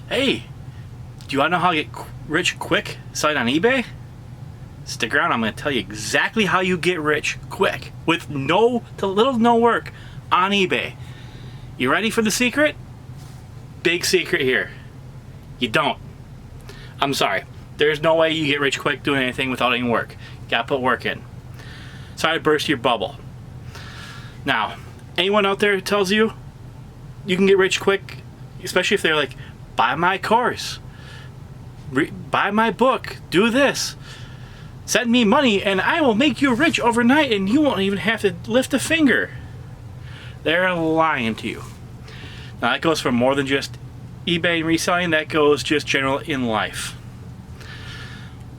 Hey, do you want to know how to get rich quick selling on eBay? Stick around, I'm going to tell you exactly how you get rich quick with little to no work on eBay. You ready for the secret? Big secret here. You don't. I'm sorry. There's no way you get rich quick doing anything without any work. You gotta put work in. Sorry to burst your bubble. Now, anyone out there who tells you you can get rich quick, especially if they're like, buy my course, buy my book, do this, send me money and I will make you rich overnight and you won't even have to lift a finger. They're lying to you. Now that goes for more than just eBay and reselling, that goes just general in life.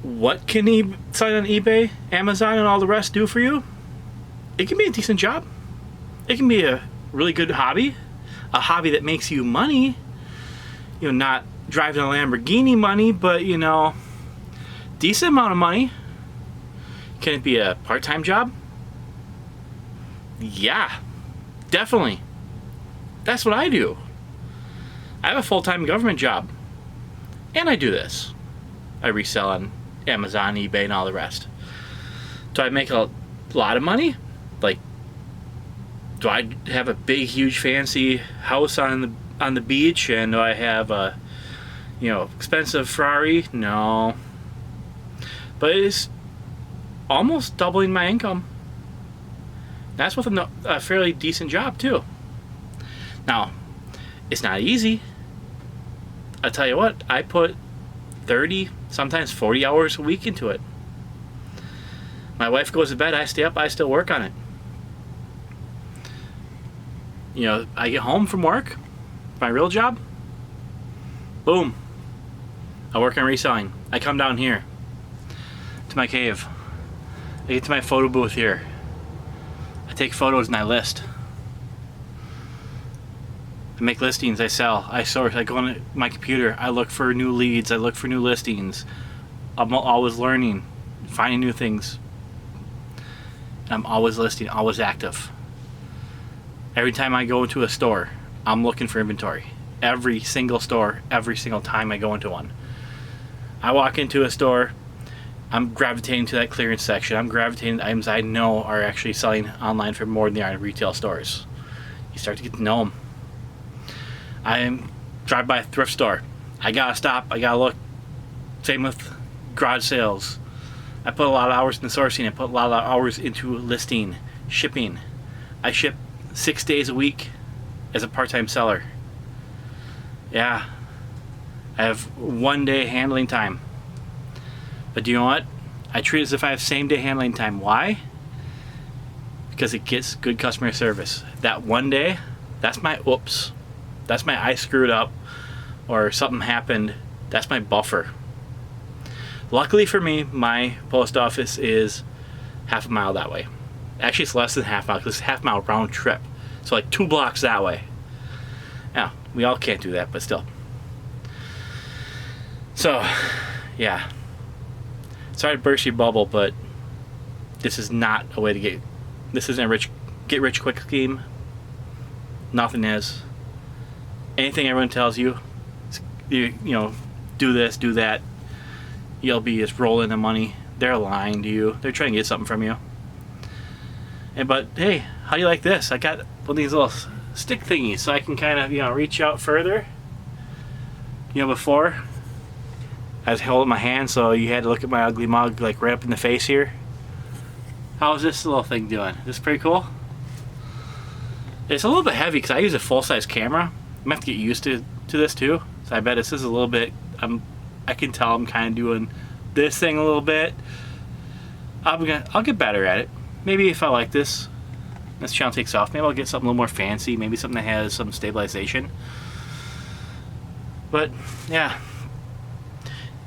What can selling on eBay, Amazon, and all the rest do for you? It can be a decent job. It can be a really good hobby. A hobby that makes you money. You know, not driving a Lamborghini money, but you know, decent amount of money. Can it be a part-time job? Yeah, definitely. That's what I do. I have a full-time government job. And I do this. I resell on Amazon, eBay, and all the rest. Do I make a lot of money? Like, do I have a big, huge, fancy house on the beach, and do I have a, you know, expensive Ferrari? No. But it's almost doubling my income. That's with a fairly decent job too. Now, it's not easy. I tell you what, I put 30, sometimes 40 hours a week into it. My wife goes to bed, I stay up, I still work on it. You know, I get home from work, my real job, boom, I work on reselling. I come down here to my cave. I get to my photo booth here. I take photos and I list. I make listings, I sell, I source, I go on my computer, I look for new leads, I look for new listings. I'm always learning, finding new things. I'm always listing, always active. Every time I go into a store, I'm looking for inventory. Every single store, every single time I go into one. I walk into a store, I'm gravitating to that clearance section. I'm gravitating to items I know are actually selling online for more than they are in retail stores. You start to get to know them. I drive by a thrift store. I gotta stop, I gotta look. Same with garage sales. I put a lot of hours into sourcing. I put a lot of hours into listing, shipping. I ship 6 days a week as a part-time seller. Yeah, I have 1 day handling time. But do you know what? I treat it as if I have same day handling time. Why? Because it gets good customer service. That 1 day, that's my oops. That's my I screwed up or something happened. That's my buffer. Luckily for me, my post office is half a mile that way. Actually, it's less than half a mile because it's half a mile round trip. So like 2 blocks that way. Yeah, we all can't do that, but still. So, yeah. Sorry to burst your bubble, but this is not a way to this isn't a get rich quick scheme. Nothing is. Anything everyone tells you, you know, do this, do that, you'll be just rolling the money. They're lying to you. They're trying to get something from you. But hey, how do you like this? I got one of these little stick thingies so I can kind of, you know, reach out further. You know, before I was holding my hand so you had to look at my ugly mug like right up in the face here. How's this little thing doing? Is this pretty cool? It's a little bit heavy because I use a full-size camera. I'm gonna have to get used to this too. So I bet this is a little bit, I can tell I'm kind of doing this thing a little bit. I'll get better at it. Maybe if I like this channel takes off, maybe I'll get something a little more fancy, maybe something that has some stabilization. But yeah,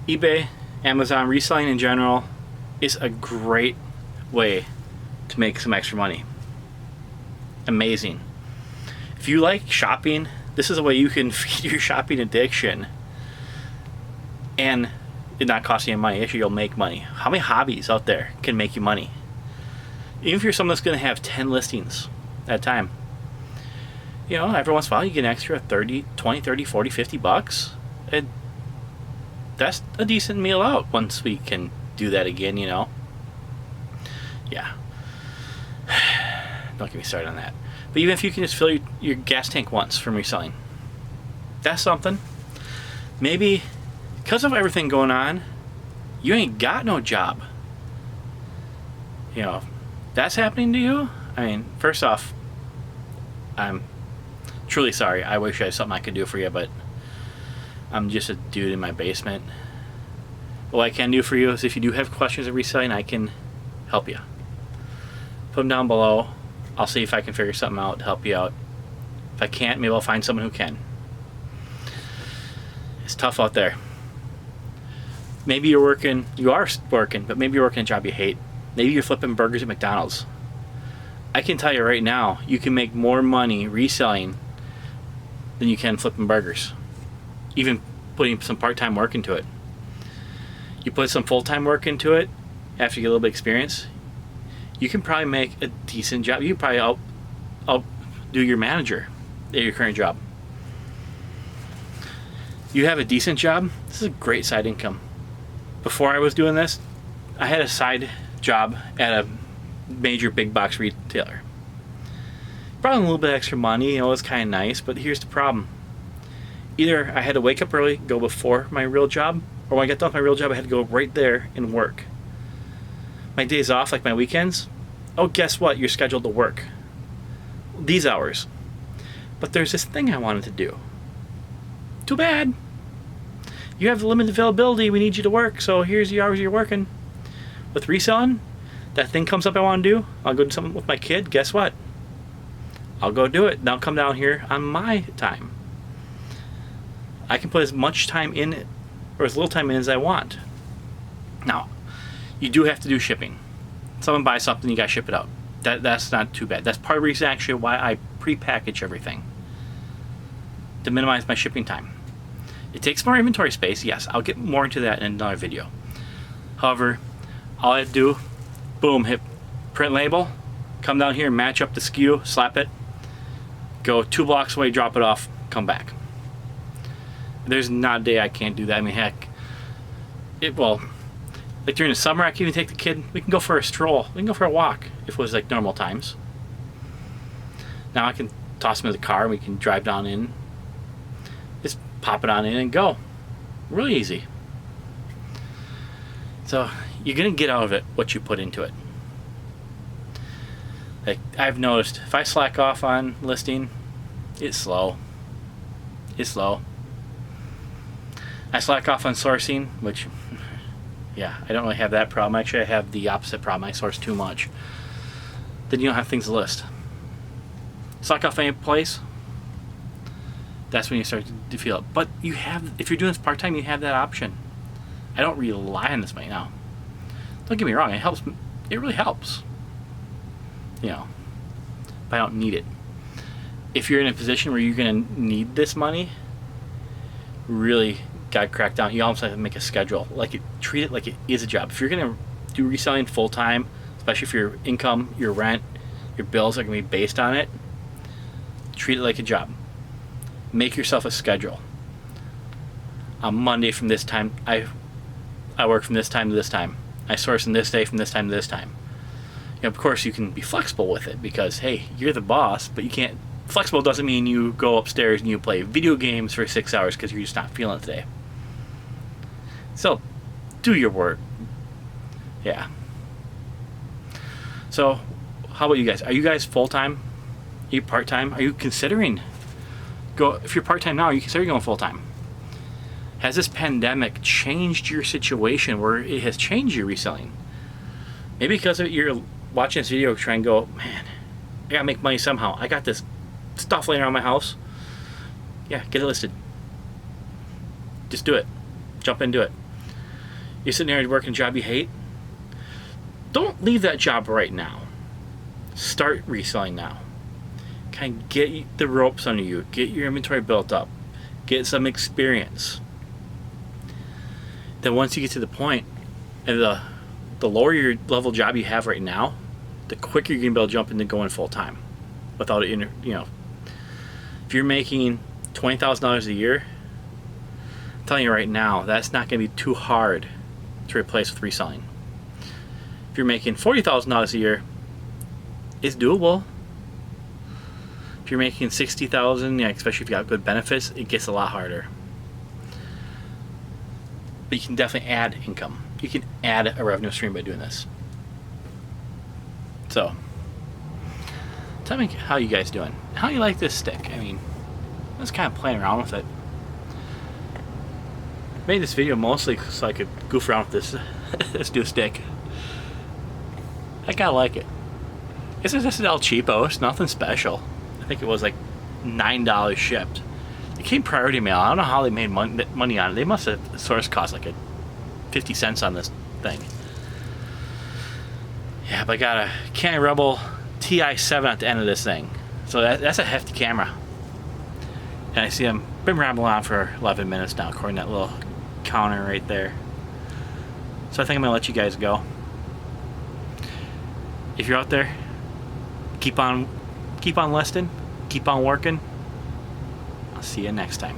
eBay, Amazon, reselling in general is a great way to make some extra money. Amazing. If you like shopping, this is a way you can feed your shopping addiction and it not cost you any money. Actually, you'll make money. How many hobbies out there can make you money? Even if you're someone that's going to have 10 listings at a time, you know, every once in a while you get an extra 30, 20, 30, 40, 50 bucks. that's a decent meal out once we can do that again, you know. Yeah. Don't get me started on that. But even if you can just fill your gas tank once from reselling, that's something. Maybe because of everything going on, you ain't got no job. You know, if that's happening to you, I mean, first off, I'm truly sorry. I wish I had something I could do for you, but I'm just a dude in my basement. What I can do for you is if you do have questions of reselling, I can help you. Put them down below. I'll see if I can figure something out to help you out. If I can't, maybe I'll find someone who can. It's tough out there. Maybe you are working, but maybe you're working a job you hate. Maybe you're flipping burgers at McDonald's. I can tell you right now, you can make more money reselling than you can flipping burgers. Even putting some part-time work into it. You put some full-time work into it, after you get a little bit of experience, you can probably make a decent job. You can probably outdo your manager at your current job. You have a decent job, this is a great side income. Before I was doing this, I had a side job at a major big box retailer. Brought in a little bit extra money, you know, it was kind of nice, but here's the problem. Either I had to wake up early, go before my real job, or when I got done with my real job, I had to go right there and work. My days off, like my weekends, oh, guess what? You're scheduled to work these hours. But there's this thing I wanted to do. Too bad. You have limited availability, we need you to work, so here's the hours you're working. With reselling, that thing comes up I want to do, I'll go do something with my kid, guess what? I'll go do it. Now come down here on my time. I can put as much time in, or as little time in as I want. Now, you do have to do shipping. Someone buys something, you gotta ship it out. That's not too bad. That's part of the reason actually why I pre-package everything. To minimize my shipping time. It takes more inventory space, yes. I'll get more into that in another video. However, all I have to do, boom, hit print label, come down here, match up the SKU, slap it, go 2 blocks away, drop it off, come back. There's not a day I can't do that. I mean, heck, like during the summer, I can even take the kid, we can go for a stroll, we can go for a walk, if it was like normal times. Now I can toss him in the car, and we can drive down in, just pop it on in and go. Really easy. So, you're gonna get out of it what you put into it. Like, I've noticed, if I slack off on listing, it's slow. It's slow. I slack off on sourcing, which, yeah, I don't really have that problem. Actually, I have the opposite problem. I source too much. Then you don't have things to list. Slack off any place, that's when you start to feel it. But you have, if you're doing this part-time, you have that option. I don't rely on this right now. Don't get me wrong, it helps. It really helps. You know, but I don't need it. If you're in a position where you're going to need this money, really got to crack down. You almost have to make a schedule. Treat it like it is a job. If you're going to do reselling full-time, especially if your income, your rent, your bills are going to be based on it, treat it like a job. Make yourself a schedule. On Monday from this time, I work from this time to this time. I source on this day from this time to this time. You know, of course, you can be flexible with it because, hey, you're the boss, but you can't. Flexible doesn't mean you go upstairs and you play video games for 6 hours because you're just not feeling it today. So, do your work. Yeah. So, how about you guys? Are you guys full-time? Are you part-time? Are you considering if you're part-time now, are you considering going full-time? Has this pandemic changed your situation where it has changed your reselling? Maybe because you're watching this video trying to go, man, I gotta make money somehow. I got this stuff laying around my house. Yeah, get it listed. Just do it. Jump into it. You're sitting there working a job you hate. Don't leave that job right now. Start reselling now. Kind of get the ropes under you. Get your inventory built up. Get some experience. Then once you get to the point, and the lower your level job you have right now, the quicker you're gonna be able to jump into going full time, without it. You know, if you're making $20,000 a year, telling you right now, that's not going to be too hard to replace with reselling. If you're making $40,000 a year, it's doable. If you're making $60,000, yeah, especially if you got good benefits, it gets a lot harder. But you can definitely add income. You can add a revenue stream by doing this. So, tell me how you guys doing. How you like this stick? I mean, I was kind of playing around with it. Made this video mostly so I could goof around with this this new stick. I kind of like it. This is El Cheapo. It's nothing special. I think it was like $9 shipped. It came priority mail. I don't know how they made money on it. They must have source cost like 50 cents on this thing. Yeah, but I got a Canon Rebel TI7 at the end of this thing. So that's a hefty camera. And I see I've been rambling on for 11 minutes now, according to that little counter right there. So I think I'm gonna let you guys go. If you're out there, keep on listing, keep on working. I'll see you next time.